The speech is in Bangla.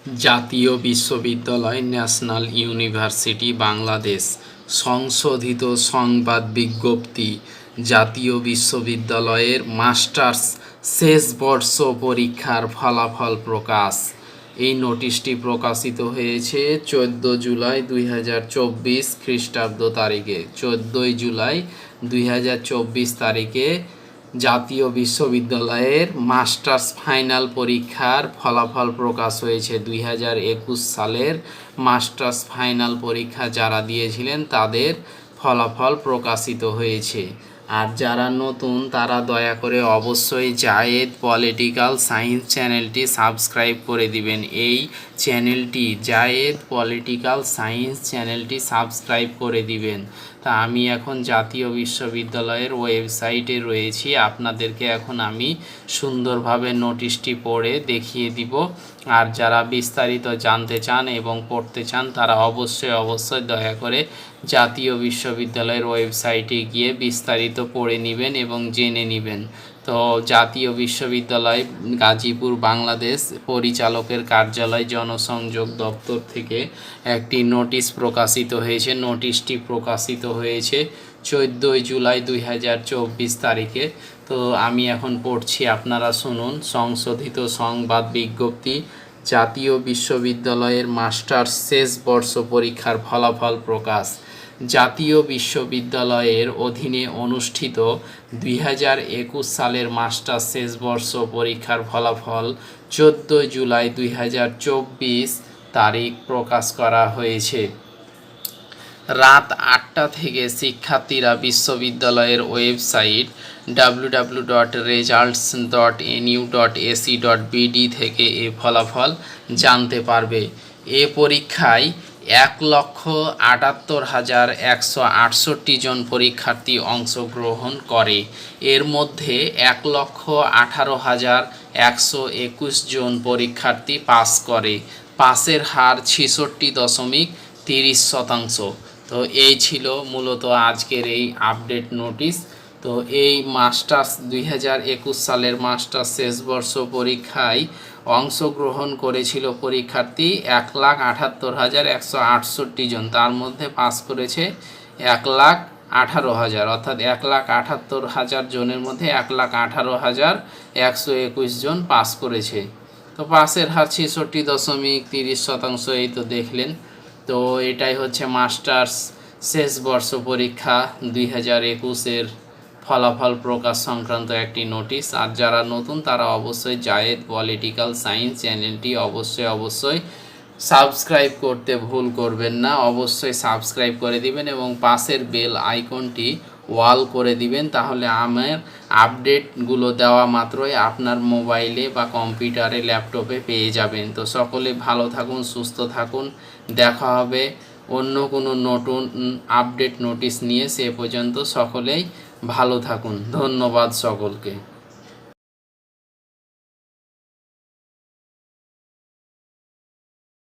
জাতীয় বিশ্ববিদ্যালয় ন্যাশনাল ইউনিভার্সিটি বাংলাদেশ সংশোধিত সংবাদ বিজ্ঞপ্তি জাতীয় বিশ্ববিদ্যালয়ের মাস্টার্স শেষ বর্ষ পরীক্ষার ফলাফল প্রকাশ। এই নোটিশটি প্রকাশিত হয়েছে 14 জুলাই 2024 খ্রিস্টাব্দ তারিখে। 14 জুলাই 2024 তারিখে জাতীয় বিশ্ববিদ্যালয়ের মাস্টার্স ফাইনাল পরীক্ষার ফলাফল প্রকাশ হয়েছে। 2021 সালের মাস্টার্স ফাইনাল পরীক্ষা যারা দিয়েছিলেন তাদের ফলাফল প্রকাশিত হয়েছে। আর যারা নতুন তারা দয়া করে অবশ্যই জায়েদ পলিটিক্যাল সায়েন্স চ্যানেলটি সাবস্ক্রাইব করে দিবেন। এই চ্যানেলটি জায়েদ পলিটিক্যাল সায়েন্স চ্যানেলটি সাবস্ক্রাইব করে দিবেন। তা আমি এখন জাতীয় বিশ্ববিদ্যালয়ের ওয়েবসাইটে রয়েছি, আপনাদেরকে এখন আমি সুন্দরভাবে নোটিশটি পড়ে দেখিয়ে দিব। আর যারা বিস্তারিত জানতে চান এবং পড়তে চান তারা অবশ্যই দয়া করে জাতীয় বিশ্ববিদ্যালয়ের ওয়েবসাইটে গিয়ে বিস্তারিত পড়ে নেবেন এবং জেনে নেবেন। তো জাতীয় বিশ্ববিদ্যালয় গাজীপুর বাংলাদেশ পরিচালকের কার্যালয় জনসংযোগ দপ্তর থেকে একটি নোটিশ প্রকাশিত হয়েছে। নোটিশটি প্রকাশিত হয়েছে 14 জুলাই 2024 তারিখে। তো আমি এখন পড়ছি, আপনারা শুনুন। সংশোধিত সংবাদ বিজ্ঞপ্তি জাতীয় বিশ্ববিদ্যালয়ের মাস্টার্স শেষ বর্ষ পরীক্ষার ফলাফল প্রকাশ। জাতীয় বিশ্ববিদ্যালয়ের অধীনে অনুষ্ঠিত 2021 সালের মাস্টার্স শেষ বর্ষ পরীক্ষার ফলাফল 14 জুলাই 2024 তারিখ প্রকাশ করা হয়েছে। রাত 8টা থেকে শিক্ষার্থীরা বিশ্ববিদ্যালয়ের ওয়েবসাইট www.results.nu.ac.bd থেকে এ ফলাফল জানতে পারবে। এ পরীক্ষায় 1,78,168 জন পরীক্ষার্থী অংশগ্রহণ করে। এর মধ্যে 1,18,121 জন পরীক্ষার্থী পাস করে। পাসের হার 66.30%। তো এই ছিল মূলত আজকের এই আপডেট নোটিশ। তো এই মাস্টার্স 2021 সালের মাস্টার্স শেষ বর্ষ পরীক্ষায় অংশগ্রহণ করেছিল পরীক্ষার্থী 1,78,168 জন। তার মধ্যে পাস করেছে 1,18,000, অর্থাৎ 1,78,000 জনের মধ্যে 1,18,121 জন পাস করেছে। তো পাসের হার 66.30%। এই তো দেখলেন। তো এটাই হচ্ছে মাস্টার্স শেষ বর্ষ পরীক্ষা 2021-এর ফলাফল প্রকাশ সংক্রান্ত একটি নোটিশ। আর যারা নতুন তারা অবশ্যই জায়েদ পলিটিক্যাল সায়েন্স চ্যানেলটি অবশ্যই সাবস্ক্রাইব করতে ভুল করবেন না। অবশ্যই সাবস্ক্রাইব করে দিবেন এবং পাশের বেল আইকনটি ওয়াল করে দিবেন, তাহলে আমার আপডেটগুলো দেওয়া মাত্রই আপনার মোবাইলে বা কম্পিউটারে ল্যাপটপে পেয়ে যাবেন। তো সকলে ভালো থাকুন, সুস্থ থাকুন। দেখা হবে অন্য কোনো নতুন আপডেট নোটিশ নিয়ে। সে পর্যন্ত সকলেই ভালো থাকুন। ধন্যবাদ সকলকে।